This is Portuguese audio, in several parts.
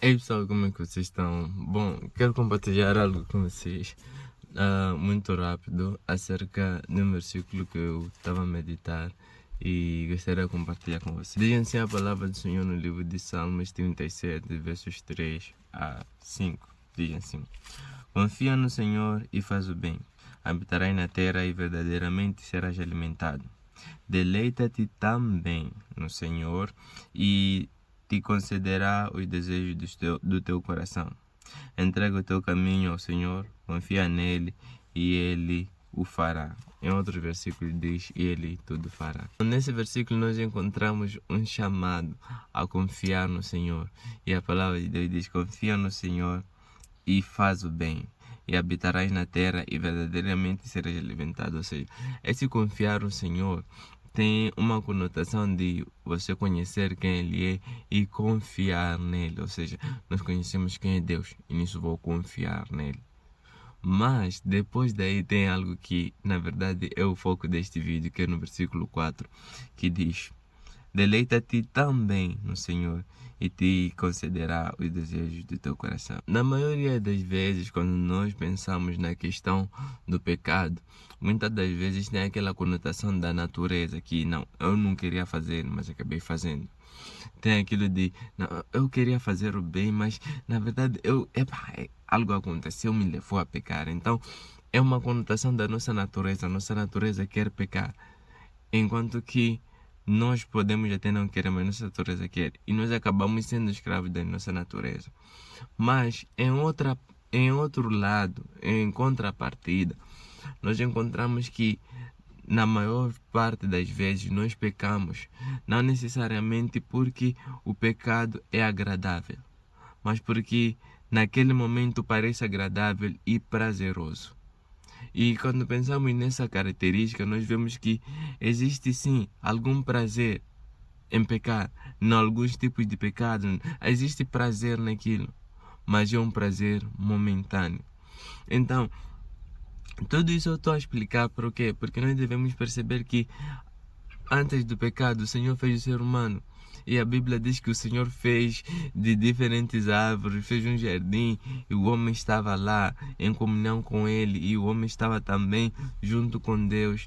Ei pessoal, como é que vocês estão? Bom, quero compartilhar algo com vocês muito rápido acerca de um versículo que eu estava a meditar e gostaria de compartilhar com vocês. Diz assim a palavra do Senhor no livro de Salmos 37, versos 3 a 5. Diz assim: Confia no Senhor e faz o bem. Habitarás na terra e verdadeiramente serás alimentado. Deleita-te também no Senhor e te concederá os desejos do teu coração. Entrega o teu caminho ao Senhor, confia nele e ele o fará. Em outro versículo diz, e ele tudo fará. Nesse versículo nós encontramos um chamado a confiar no Senhor. E a palavra de Deus diz, confia no Senhor e faz o bem. E habitarás na terra e verdadeiramente serás alimentado. Ou seja, esse confiar no Senhor tem uma conotação de você conhecer quem Ele é e confiar nele. Ou seja, nós conhecemos quem é Deus e nisso vou confiar nele. Mas depois daí tem algo que na verdade é o foco deste vídeo, que é no versículo 4, que diz: Deleita-te também no Senhor e te concederá os desejos do teu coração. Na maioria das vezes, quando nós pensamos na questão do pecado, muitas das vezes tem aquela conotação da natureza, que não, eu não queria fazer, mas acabei fazendo. Tem aquilo de, não, eu queria fazer o bem, mas na verdade algo aconteceu, me levou a pecar. Então, é uma conotação da nossa natureza. A nossa natureza quer pecar. Enquanto que nós podemos até não querer, mas nossa natureza quer. E nós acabamos sendo escravos da nossa natureza. Mas em outro lado, em contrapartida, nós encontramos que na maior parte das vezes nós pecamos, não necessariamente porque o pecado é agradável, mas porque naquele momento parece agradável e prazeroso. E quando pensamos nessa característica, nós vemos que existe sim algum prazer em pecar, em alguns tipos de pecado, existe prazer naquilo, mas é um prazer momentâneo. Então, tudo isso eu estou a explicar por quê? Porque nós devemos perceber que antes do pecado, o Senhor fez o ser humano. E a Bíblia diz que o Senhor fez de diferentes árvores, fez um jardim, e o homem estava lá em comunhão com ele, e o homem estava também junto com Deus.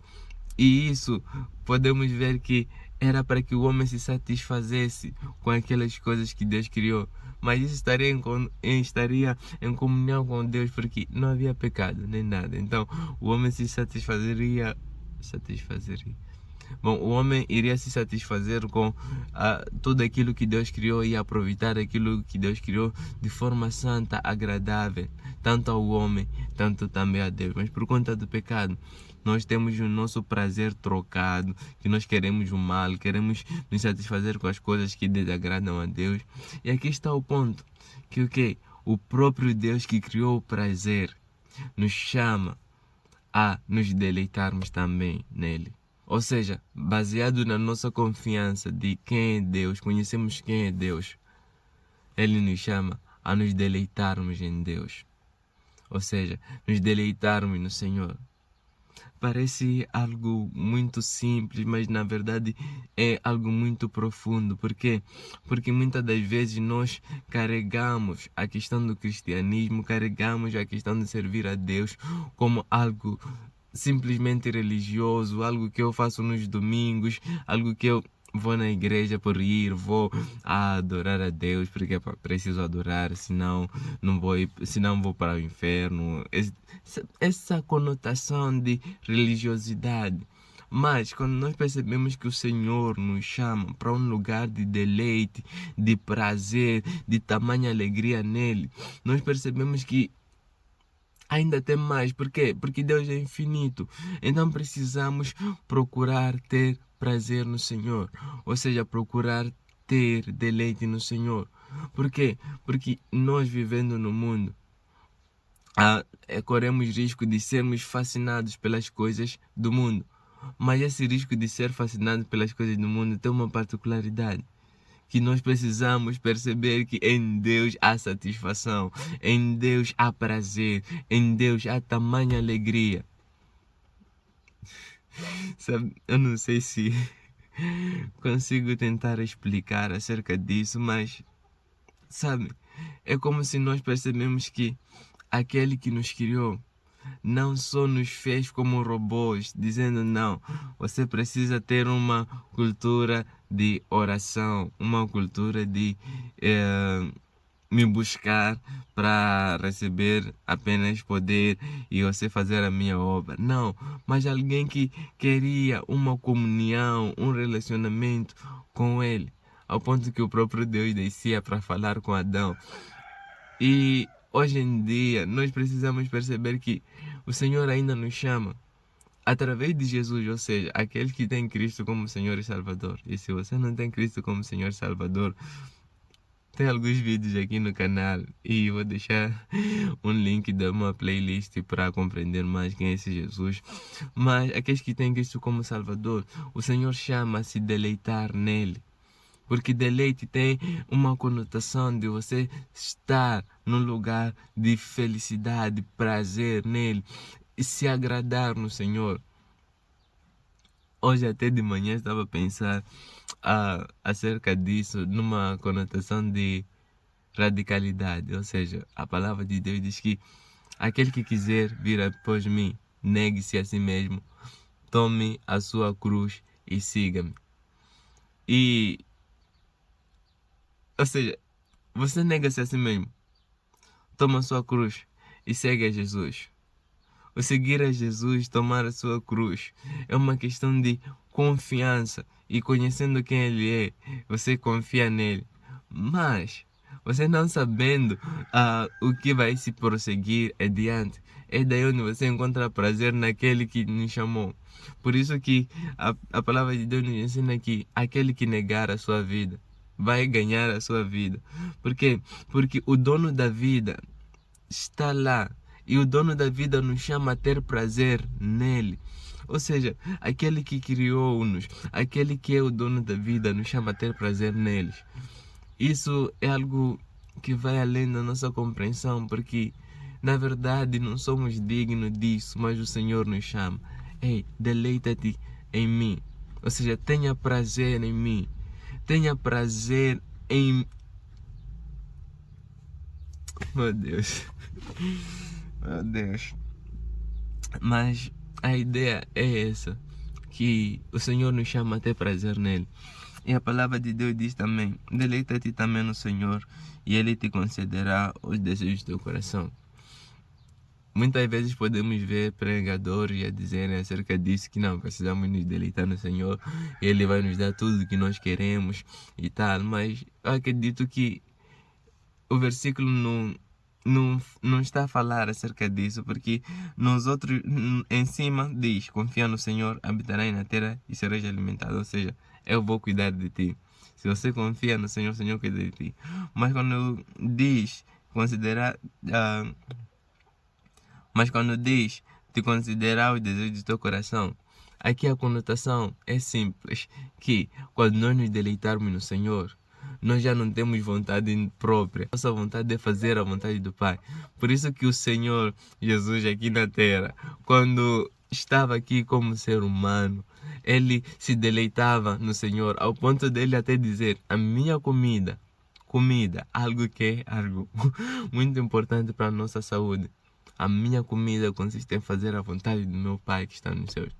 E isso podemos ver que era para que o homem se satisfazesse com aquelas coisas que Deus criou. Mas isso estaria em comunhão com Deus, porque não havia pecado nem nada. Então o homem se satisfazeria. Bom, o homem iria se satisfazer com tudo aquilo que Deus criou e aproveitar aquilo que Deus criou de forma santa, agradável, tanto ao homem, tanto também a Deus. Mas por conta do pecado, nós temos o nosso prazer trocado, que nós queremos o mal, queremos nos satisfazer com as coisas que desagradam a Deus. E aqui está o ponto, que o quê? O próprio Deus que criou o prazer nos chama a nos deleitarmos também nele. Ou seja, baseado na nossa confiança de quem é Deus, conhecemos quem é Deus, Ele nos chama a nos deleitarmos em Deus. Ou seja, nos deleitarmos no Senhor. Parece algo muito simples, mas na verdade é algo muito profundo. Por quê? Porque muitas das vezes nós carregamos a questão do cristianismo, carregamos a questão de servir a Deus como algo simplesmente religioso, algo que eu faço nos domingos, algo que eu vou na igreja por ir, vou adorar a Deus porque preciso adorar, senão senão vou para o inferno. Essa conotação de religiosidade. Mas quando nós percebemos que o Senhor nos chama para um lugar de deleite, de prazer, de tamanha alegria nele, nós percebemos que ainda tem mais. Por quê? Porque Deus é infinito. Então precisamos procurar ter prazer no Senhor. Ou seja, procurar ter deleite no Senhor. Por quê? Porque nós vivendo no mundo, corremos risco de sermos fascinados pelas coisas do mundo. Mas esse risco de ser fascinado pelas coisas do mundo tem uma particularidade, que nós precisamos perceber que em Deus há satisfação, em Deus há prazer, em Deus há tamanha alegria. Sabe, eu não sei se consigo tentar explicar acerca disso, mas sabe, é como se nós percebemos que aquele que nos criou não só nos fez como robôs, dizendo não, você precisa ter uma cultura de oração, uma cultura de me buscar para receber apenas poder e você fazer a minha obra. Não, mas alguém que queria uma comunhão, um relacionamento com ele, ao ponto que o próprio Deus descia para falar com Adão. E hoje em dia nós precisamos perceber que o Senhor ainda nos chama através de Jesus, ou seja, aquele que tem Cristo como Senhor e Salvador. E se você não tem Cristo como Senhor e Salvador, tem alguns vídeos aqui no canal e vou deixar um link de uma playlist para compreender mais quem é esse Jesus. Mas aqueles que têm Cristo como Salvador, o Senhor chama a se deleitar nele. Porque deleite tem uma conotação de você estar num lugar de felicidade, prazer nele e se agradar no Senhor. Hoje até de manhã estava a pensar acerca disso numa conotação de radicalidade. Ou seja, a palavra de Deus diz que aquele que quiser vir após mim, negue-se a si mesmo, tome a sua cruz e siga-me. Ou seja, você nega-se a si mesmo, toma a sua cruz e segue a Jesus. O seguir a Jesus, tomar a sua cruz, é uma questão de confiança. E conhecendo quem Ele é, você confia nele. Mas, você não sabendo o que vai se prosseguir adiante, é daí onde você encontra prazer naquele que nos chamou. Por isso que a palavra de Deus nos ensina que aquele que negar a sua vida, vai ganhar a sua vida. Por quê? Porque o dono da vida está lá. E o dono da vida nos chama a ter prazer nele. Ou seja, aquele que criou-nos, aquele que é o dono da vida, nos chama a ter prazer neles. Isso é algo que vai além da nossa compreensão, porque na verdade não somos dignos disso, mas o Senhor nos chama. Ei, deleita-te em mim. Ou seja, tenha prazer em mim. Tenha prazer em... Meu Deus. Meu Deus. Mas a ideia é essa, que o Senhor nos chama a ter prazer nele. E a palavra de Deus diz também, deleita-te também no Senhor e Ele te concederá os desejos do teu coração. Muitas vezes podemos ver pregadores a dizerem acerca disso, que não, precisamos nos deleitar no Senhor, Ele vai nos dar tudo o que nós queremos e tal, mas eu acredito que o versículo não está a falar acerca disso, porque nos outros, em cima diz, confia no Senhor, habitarás na terra e serás alimentado, ou seja, eu vou cuidar de ti. Se você confia no Senhor, o Senhor cuida de ti. Mas quando diz, te considerar os desejos do teu coração, aqui a conotação é simples, que quando nós nos deleitarmos no Senhor, nós já não temos vontade própria. Nossa vontade é fazer a vontade do Pai. Por isso que o Senhor Jesus aqui na terra, quando estava aqui como ser humano, ele se deleitava no Senhor, ao ponto dele até dizer, a minha comida, algo que é algo muito importante para a nossa saúde. A minha comida consiste em fazer a vontade do meu Pai que está nos céus.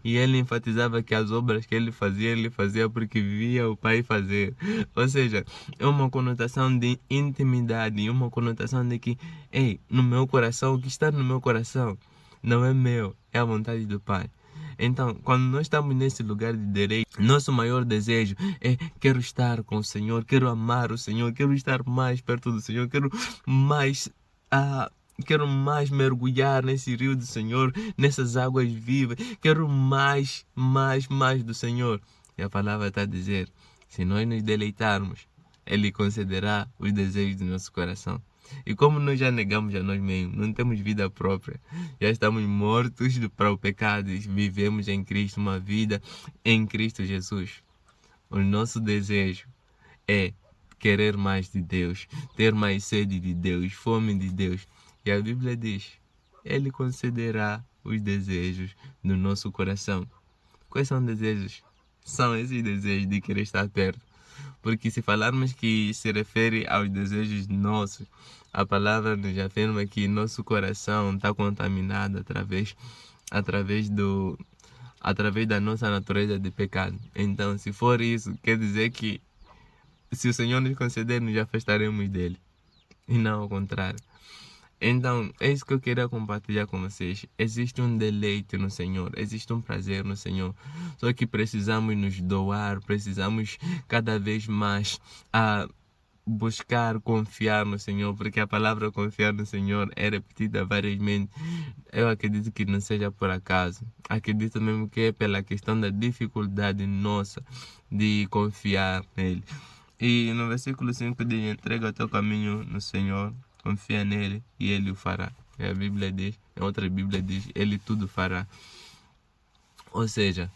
E ele enfatizava que as obras que ele fazia porque via o Pai fazer. Ou seja, é uma conotação de intimidade, e uma conotação de que, ei, no meu coração, o que está no meu coração não é meu, é a vontade do Pai. Então, quando nós estamos nesse lugar de direito, nosso maior desejo é: quero estar com o Senhor, quero amar o Senhor, quero estar mais perto do Senhor, quero mais mergulhar nesse rio do Senhor, nessas águas vivas. Quero mais do Senhor. E a palavra está a dizer, se nós nos deleitarmos, Ele concederá os desejos do nosso coração. E como nós já negamos a nós mesmos, não temos vida própria, já estamos mortos para o pecado e vivemos em Cristo, uma vida em Cristo Jesus. O nosso desejo é querer mais de Deus, ter mais sede de Deus, fome de Deus. E a Bíblia diz, Ele concederá os desejos do nosso coração. Quais são os desejos? São esses desejos de querer estar perto. Porque se falarmos que se refere aos desejos nossos, a palavra nos afirma que nosso coração está contaminado através da nossa natureza de pecado. Então, se for isso, quer dizer que se o Senhor nos conceder, nos afastaremos dele, e não ao contrário. Então, é isso que eu queria compartilhar com vocês. Existe um deleite no Senhor, existe um prazer no Senhor. Só que precisamos nos doar, precisamos cada vez mais buscar confiar no Senhor, porque a palavra confiar no Senhor é repetida várias vezes. Eu acredito que não seja por acaso. Acredito mesmo que é pela questão da dificuldade nossa de confiar nele. E no versículo 5 diz: entrega o teu caminho no Senhor, confia nele e ele o fará. E a Bíblia diz, a outra Bíblia diz, ele tudo fará. Ou seja,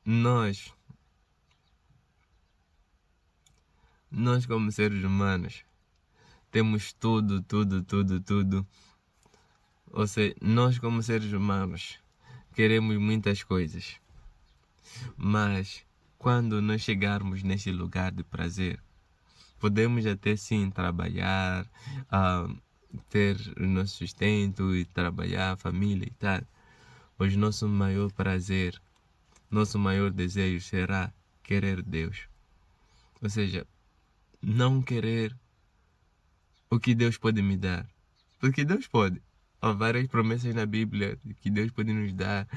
nós como seres humanos temos tudo. Ou seja, nós como seres humanos queremos muitas coisas. Mas quando nós chegarmos nesse lugar de prazer, podemos até sim trabalhar, ter o nosso sustento e trabalhar, família e tal. Mas nosso maior prazer, nosso maior desejo será querer Deus. Ou seja, não querer o que Deus pode me dar. Porque Deus pode. Há várias promessas na Bíblia que Deus pode nos dar.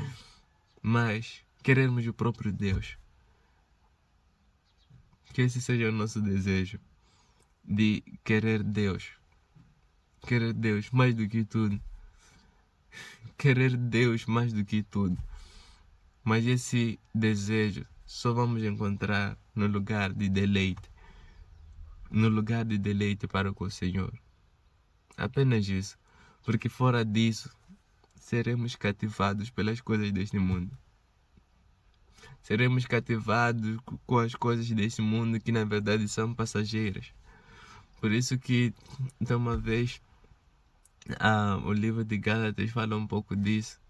Mas querermos o próprio Deus. Que esse seja o nosso desejo. De querer Deus. Querer Deus mais do que tudo. Querer Deus mais do que tudo. Mas esse desejo só vamos encontrar no lugar de deleite. No lugar de deleite para com o Senhor. Apenas isso. Porque fora disso, seremos cativados pelas coisas deste mundo. Seremos cativados com as coisas deste mundo que na verdade são passageiras. Por isso que, de uma vez, o livro de Gálatas fala um pouco disso.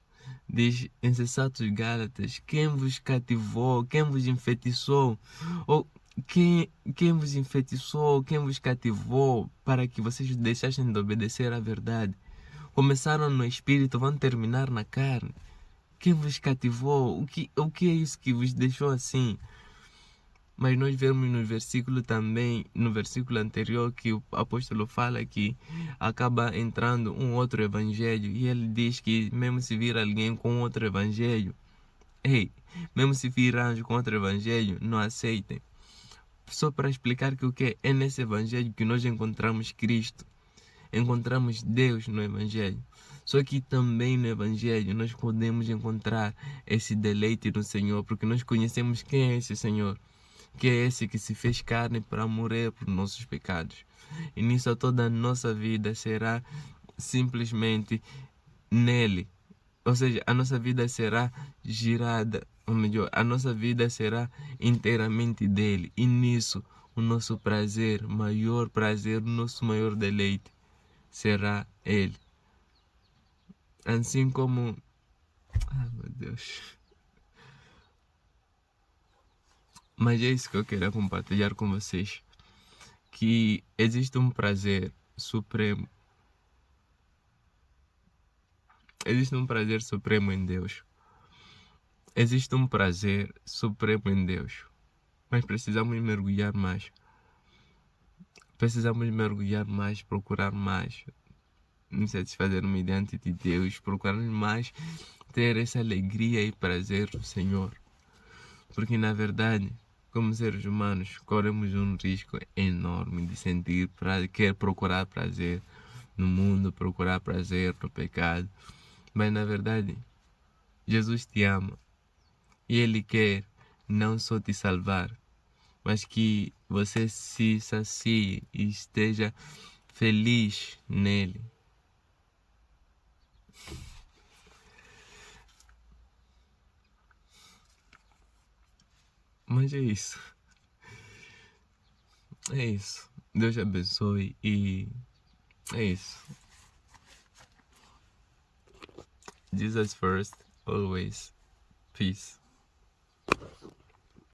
Diz, insensatos Gálatas, quem vos cativou, quem vos enfeitiçou, ou quem vos enfeitiçou, quem vos cativou para que vocês deixassem de obedecer à verdade? Começaram no espírito, vão terminar na carne. Quem vos cativou? O que é isso que vos deixou assim? Mas nós vemos no versículo também, no versículo anterior, que o apóstolo fala que acaba entrando um outro evangelho. E ele diz que mesmo se vir alguém com outro evangelho, mesmo se vir anjo com outro evangelho, não aceitem. Só para explicar que o que é nesse evangelho que nós encontramos Cristo. Encontramos Deus no evangelho. Só que também no evangelho nós podemos encontrar esse deleite no Senhor, porque nós conhecemos quem é esse Senhor. Que é esse que se fez carne para morrer por nossos pecados. E nisso toda a nossa vida será simplesmente nele. Ou seja, a nossa vida será girada, ou melhor, a nossa vida será inteiramente dele. E nisso o nosso prazer, o nosso maior deleite será ele. Assim como... Ai, meu Deus. Mas é isso que eu queria compartilhar com vocês. Que existe um prazer supremo. Existe um prazer supremo em Deus. Existe um prazer supremo em Deus. Mas precisamos mergulhar mais. Precisamos mergulhar mais, procurar mais. Nos satisfazermos diante de Deus. Procurar mais ter essa alegria e prazer do Senhor. Porque na verdade, como seres humanos, corremos um risco enorme de sentir quer procurar prazer no mundo, procurar prazer no pecado. Mas na verdade, Jesus te ama e Ele quer não só te salvar, mas que você se sacie e esteja feliz nele. Mas é isso. É isso. Deus abençoe e é isso. Jesus first, always. Peace.